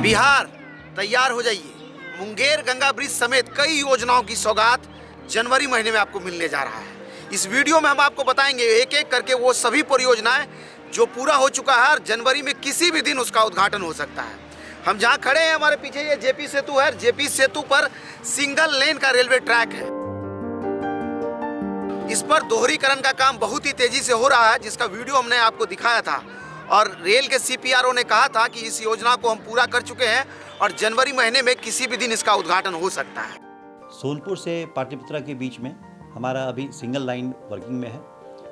बिहार तैयार हो जाइए। मुंगेर गंगा ब्रिज समेत कई योजनाओं की सौगात जनवरी महीने में आपको मिलने जा रहा है। इस वीडियो में हम आपको बताएंगे एक एक करके वो सभी परियोजनाएं जो पूरा हो चुका है और जनवरी में किसी भी दिन उसका उद्घाटन हो सकता है। हम जहां खड़े हैं हमारे पीछे ये जेपी सेतु है। जेपी सेतु पर सिंगल लेन का रेलवे ट्रैक है। इस पर दोहरीकरण का काम बहुत ही तेजी से हो रहा है, जिसका वीडियो हमने आपको दिखाया था और रेल के सीपीआरओ ने कहा था कि इस योजना को हम पूरा कर चुके हैं और जनवरी महीने में किसी भी दिन इसका उद्घाटन हो सकता है। सोनपुर से पाटलिपुत्रा के बीच में हमारा अभी सिंगल लाइन वर्किंग में है।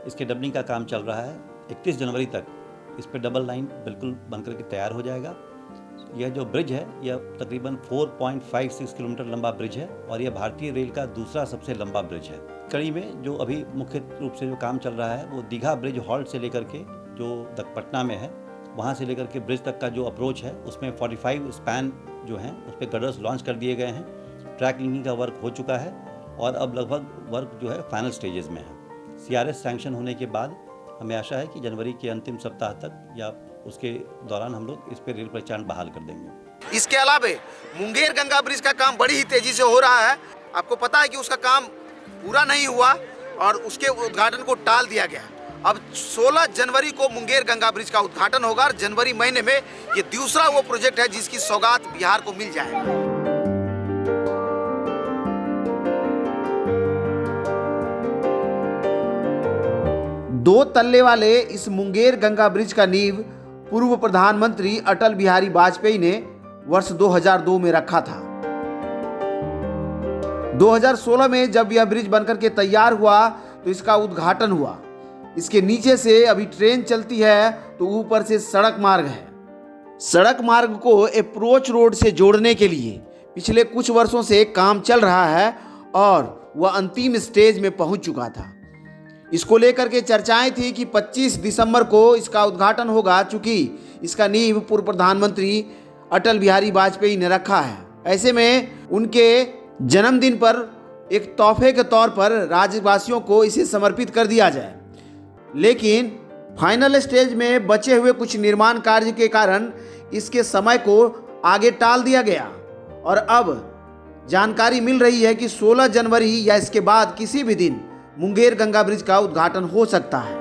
इसके डबलिंग का काम चल रहा है। 31 जनवरी तक इस पर डबल लाइन बिल्कुल बनकर के तैयार हो जाएगा। यह जो ब्रिज है यह तकरीबन 4.56 किलोमीटर लंबा ब्रिज है और यह भारतीय रेल का दूसरा सबसे लंबा ब्रिज है। कड़ी में जो अभी मुख्य रूप से जो काम चल रहा है वो दीघा ब्रिज हॉल्ट से लेकर के जो पटना में है वहाँ से लेकर के ब्रिज तक का जो अप्रोच है उसमें 45 स्पैन जो हैं उस पर गर्डर्स लॉन्च कर दिए गए हैं। ट्रैक लिंकिंग का वर्क हो चुका है और अब लगभग वर्क जो है फाइनल स्टेजेस में है। सीआरएस सैंक्शन होने के बाद हमें आशा है कि जनवरी के अंतिम सप्ताह तक या उसके दौरान हम लोग इस पर रेल परिचालन बहाल कर देंगे। इसके अलावा मुंगेर गंगा ब्रिज का काम बड़ी ही तेजी से हो रहा है। आपको पता है कि उसका काम पूरा नहीं हुआ और उसके उद्घाटन को टाल दिया गया। अब 16 जनवरी को मुंगेर गंगा ब्रिज का उद्घाटन होगा और जनवरी महीने में ये दूसरा वो प्रोजेक्ट है जिसकी सौगात बिहार को मिल जाएगी। 2 तल्ले वाले इस मुंगेर गंगा ब्रिज का नींव पूर्व प्रधानमंत्री अटल बिहारी वाजपेयी ने वर्ष 2002 में रखा था। 2016 में जब यह ब्रिज बनकर के तैयार हुआ तो इसका उद्घाटन हुआ। इसके नीचे से अभी ट्रेन चलती है तो ऊपर से सड़क मार्ग है। सड़क मार्ग को अप्रोच रोड से जोड़ने के लिए पिछले कुछ वर्षों से काम चल रहा है और वह अंतिम स्टेज में पहुंच चुका था। इसको लेकर के चर्चाएं थी कि 25 दिसंबर को इसका उद्घाटन होगा, चूंकि इसका नींव पूर्व प्रधानमंत्री अटल बिहारी वाजपेयी ने रखा है। ऐसे में उनके जन्मदिन पर एक तोहफे के तौर पर राज्यवासियों को इसे समर्पित कर दिया जाए। लेकिन फाइनल स्टेज में बचे हुए कुछ निर्माण कार्य के कारण इसके समय को आगे टाल दिया गया और अब जानकारी मिल रही है कि 16 जनवरी या इसके बाद किसी भी दिन मुंगेर गंगा ब्रिज का उद्घाटन हो सकता है।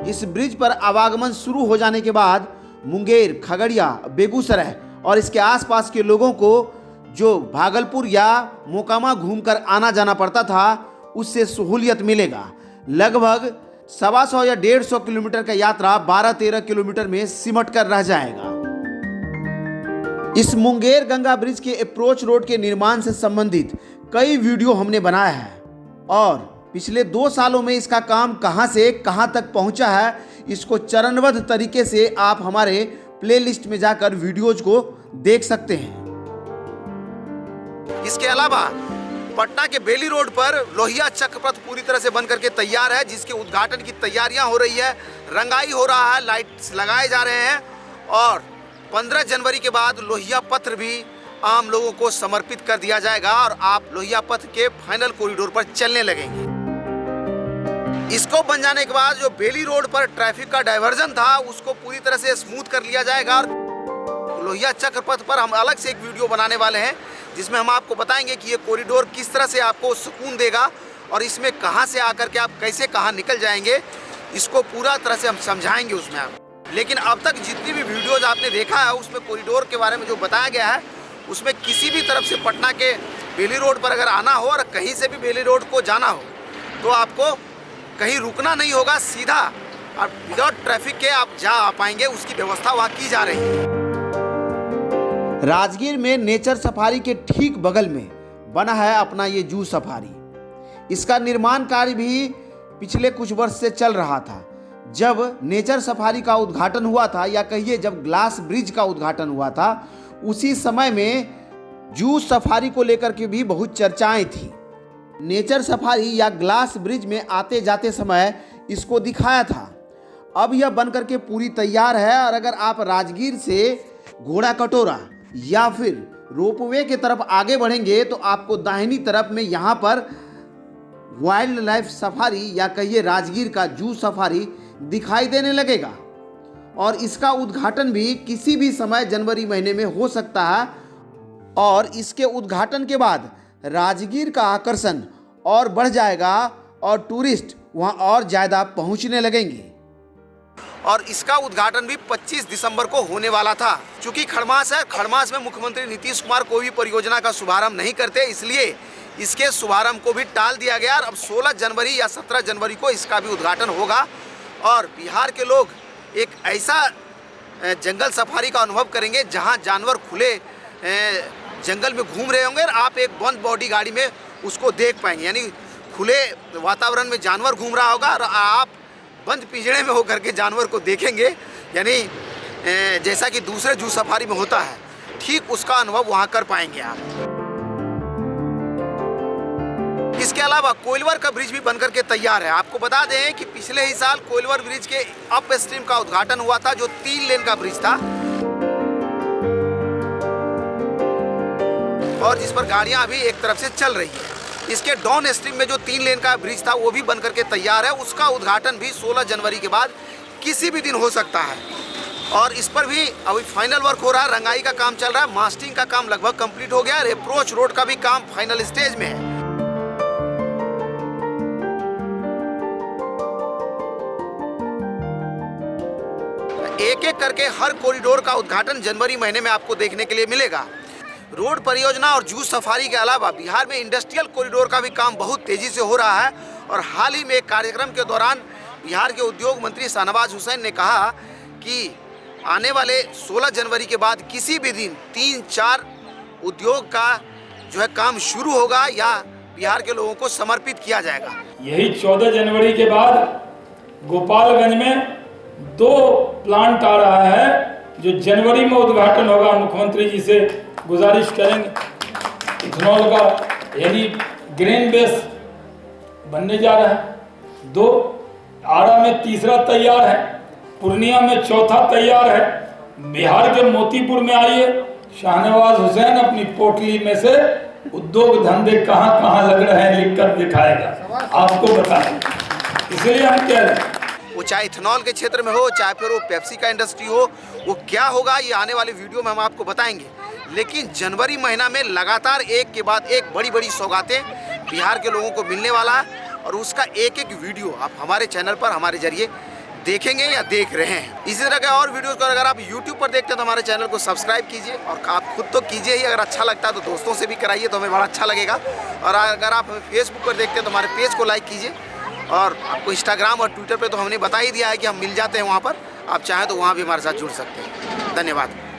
इस ब्रिज पर आवागमन शुरू हो जाने के बाद मुंगेर, खगड़िया, बेगूसराय और इसके आसपास के लोगों को जो भागलपुर या मोकामा घूमकर आना जाना पड़ता था उससे सहूलियत मिलेगा। लगभग 125 या 150 किलोमीटर का यात्रा 12-13 किलोमीटर में सिमट कर रह जाएगा। इस मुंगेर गंगा ब्रिज के अप्रोच रोड के निर्माण से संबंधित कई वीडियो हमने बनाया है और पिछले 2 सालों में इसका काम कहां से कहां तक पहुंचा है इसको चरणबद्ध तरीके से आप हमारे प्लेलिस्ट में जाकर वीडियोज को देख सकते हैं। इसके अलावा पटना के बेली रोड पर लोहिया चक्रपथ पूरी तरह से बनकर के तैयार है, जिसके उद्घाटन की तैयारियां हो रही है, रंगाई हो रहा है, लाइट्स लगाए जा रहे हैं और 15 जनवरी के बाद लोहिया पथ भी आम लोगों को समर्पित कर दिया जाएगा और आप लोहिया पथ के फाइनल कॉरिडोर पर चलने लगेंगे। इसको बन जाने के बाद जो बेली रोड पर ट्रैफिक का डायवर्जन था उसको पूरी तरह से स्मूथ कर लिया जाएगा और लोहिया चक्रपथ पर हम अलग से एक वीडियो बनाने वाले हैं जिसमें हम आपको बताएंगे कि ये कॉरिडोर किस तरह से आपको सुकून देगा और इसमें कहां से आकर के आप कैसे कहां निकल जाएंगे, इसको पूरा तरह से हम समझाएंगे उसमें आप। लेकिन अब तक जितनी भी वीडियोज आपने देखा है उसमें कॉरिडोर के बारे में जो बताया गया है उसमें किसी भी तरफ से पटना के बेली रोड पर अगर आना हो और कहीं से भी बेली रोड को जाना हो तो आपको कहीं रुकना नहीं होगा, सीधा और विदाउट ट्रैफिक के आप जा पाएंगे। उसकी व्यवस्था वहाँ की जा रही है। राजगीर में नेचर सफारी के ठीक बगल में बना है अपना ये जू सफारी। इसका निर्माण कार्य भी पिछले कुछ वर्ष से चल रहा था। जब नेचर सफारी का उद्घाटन हुआ था या कहिए जब ग्लास ब्रिज का उद्घाटन हुआ था उसी समय में जू सफारी को लेकर के भी बहुत चर्चाएं थी। नेचर सफारी या ग्लास ब्रिज में आते जाते समय इसको दिखाया था। अब यह बनकर के पूरी तैयार है और अगर आप राजगीर से घोड़ा कटोरा या फिर रोपवे की तरफ आगे बढ़ेंगे तो आपको दाहिनी तरफ में यहाँ पर वाइल्ड लाइफ सफारी या कहिए राजगीर का जू सफारी दिखाई देने लगेगा और इसका उद्घाटन भी किसी भी समय जनवरी महीने में हो सकता है। और इसके उद्घाटन के बाद राजगीर का आकर्षण और बढ़ जाएगा और टूरिस्ट वहां और ज़्यादा पहुंचने लगेंगे। और इसका उद्घाटन भी 25 दिसंबर को होने वाला था। चूंकि खड़मास है, खड़मास में मुख्यमंत्री नीतीश कुमार कोई भी परियोजना का शुभारंभ नहीं करते, इसलिए इसके शुभारंभ को भी टाल दिया गया। और अब 16 जनवरी या 17 जनवरी को इसका भी उद्घाटन होगा और बिहार के लोग एक ऐसा जंगल सफारी का अनुभव करेंगे जहां जानवर खुले जंगल में घूम रहे होंगे और आप एक बंद बॉडी गाड़ी में उसको देख पाएंगे। यानी खुले वातावरण में जानवर घूम रहा होगा और आप बंद पिंजरे में होकर के जानवर को देखेंगे। यानी जैसा कि दूसरे जू सफारी में होता है, ठीक उसका अनुभव वहां कर पाएंगे आप। इसके अलावा कोइलवर का ब्रिज भी बनकर के तैयार है। आपको बता दें कि पिछले ही साल कोइलवर ब्रिज के अप स्ट्रीम का उद्घाटन हुआ था, जो 3 लेन का ब्रिज था और जिस पर गाड़ियां अभी एक तरफ से चल रही है। इसके डाउन स्ट्रीम में जो 3 लेन का ब्रिज था वो भी बनकर के तैयार है। उसका उद्घाटन भी 16 जनवरी के बाद किसी भी दिन हो सकता है। और इस पर भी अभी फाइनल वर्क हो रहा है, रंगाई का काम चल रहा है, मास्टिंग का काम लगभग कंप्लीट हो गया है, अप्रोच रोड का भी काम फाइनल स्टेज में है। एक एक करके हर कॉरिडोर का उद्घाटन जनवरी महीने में आपको देखने के लिए मिलेगा। रोड परियोजना और जू सफारी के अलावा बिहार में इंडस्ट्रियल कॉरिडोर का भी काम बहुत तेजी से हो रहा है। और हाल ही में एक कार्यक्रम के दौरान बिहार के उद्योग मंत्री शाहनवाज हुसैन ने कहा कि आने वाले 16 जनवरी के बाद किसी भी दिन 3-4 उद्योग का जो है काम शुरू होगा या बिहार के लोगों को समर्पित किया जाएगा। यही 14 जनवरी के बाद गोपालगंज में 2 प्लांट आ रहा है जो जनवरी में उद्घाटन होगा। मुख्यमंत्री जी से गुजारिश करेंगे इथेनॉल का, यानी ग्रेन बेस बनने जा रहा है। 2 आरा में तीसरा तैयार है, पूर्णिया में चौथा तैयार है। बिहार के मोतीपुर में आइए, शाहनवाज हुसैन अपनी पोटली में से उद्योग धंधे कहाँ कहाँ लग रहे हैं लिखकर दिखाएगा, आपको बताएं। इसलिए हम कह रहे हैं वो चाहे इथेनॉल के क्षेत्र में हो, चाहे फिर वो पेप्सी का इंडस्ट्री हो, वो क्या होगा ये आने वाली वीडियो में हम आपको बताएंगे। लेकिन जनवरी महीना में लगातार एक के बाद एक बड़ी बड़ी सौगातें बिहार के लोगों को मिलने वाला है और उसका एक एक वीडियो आप हमारे चैनल पर हमारे जरिए देखेंगे या देख रहे हैं। इसी तरह के और वीडियोस को अगर आप YouTube पर देखते हैं तो हमारे चैनल को सब्सक्राइब कीजिए और आप खुद तो कीजिए ही, अगर अच्छा लगता है तो दोस्तों से भी कराइए तो हमें बड़ा अच्छा लगेगा। और अगर आप हमें फेसबुक पर देखते हैं तो हमारे पेज को लाइक कीजिए। और आपको इंस्टाग्राम और ट्विटर पे तो हमने बता ही दिया है कि हम मिल जाते हैं वहाँ पर, आप चाहें तो वहाँ भी हमारे साथ जुड़ सकते हैं। धन्यवाद।